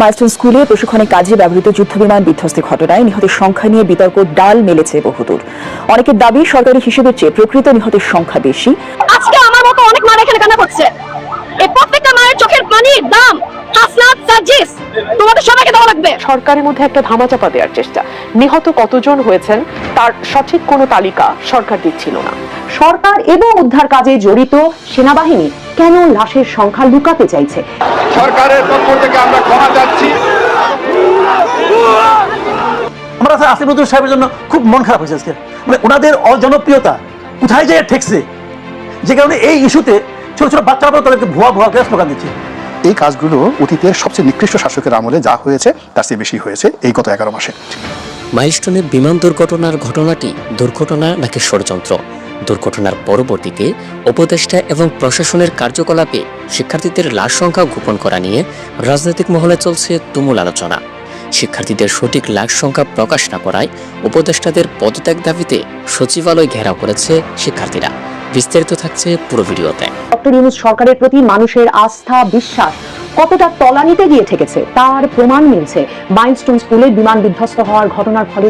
Milestone স্কুলে প্রশিক্ষণে কাজে ব্যবহৃত যুদ্ধবিমান বিধ্বস্তের ঘটনায় নিহতের সংখ্যা নিয়ে বিতর্ক ডাল মেলেছে বহুদূর। অনেকের দাবি সরকারি হিসেবের চেয়ে প্রকৃত নিহতের সংখ্যা বেশি। আজকে আমার মতো অনেক মা এখানে কান্না করছে। এই প্রত্যেকটা মায়ের চোখের পানির দাম হাসনাত সার্জিস তোমাদের সবাইকে দেওয়া লাগবে। সরকারের মধ্যে একটা ধামাচাপা দেওয়ার চেষ্টা, নিহত কতজন হয়েছেন তার সঠিক কোনো তালিকা সরকার দিচ্ছিল না। সরকার এবং উদ্ধার কাজে জড়িত সেনাবাহিনী কেন লাশের সংখ্যা লুকাতে চাইছে? সরকারের পক্ষ থেকে আমরা ক্ষমা চাচ্ছি। আমরা আসিফ নজরুল সাহেবের জন্য খুব মন খারাপ হয়েছে আজকে। মানে ওনাদের অজনপ্রিয়তা কোথায় যায় ঠেকছে, যে কারণে এই ইস্যুতে ছোট ছোট বাচ্চারা তাদেরকে ভুয়া ভুয়া করে স্লোগান দিচ্ছে। এই কাজগুলো অতীতের সবচেয়ে নিকৃষ্ট শাসকের আমলে যা হয়েছে তার চেয়ে বেশি হয়েছে এই গত 11 মাসে। মাইলস্টোনের বিমান দুর্ঘটনার ঘটনাটি দুর্ঘটনা নাকি ষড়যন্ত্র? দুর্ঘটনার পরবর্তীতে উপদেষ্টা এবং প্রশাসনের কার্যকলাপে শিক্ষার্থীদের লাশ সংখ্যা গোপন করা নিয়ে রাজনৈতিক মহলে চলছে তুমুল আলোচনা। শিক্ষার্থীদের সঠিক লাশ সংখ্যা প্রকাশ না করায় উপদেষ্টাদের পদত্যাগ দাবিতে সচিবালয় ঘেরাও করেছে শিক্ষার্থীরা। বিস্তারিত থাকছে পুরো ভিডিওতে। ডক্টর ইউনূস সরকারের প্রতি মানুষের আস্থা বিশ্বাস কতটা তলানিতে গিয়ে ঠেকেছে তার প্রমাণ মিলছে মাইলস্টোন স্কুলে বিমান বিধ্বস্ত হওয়ার ঘটনার ফলে।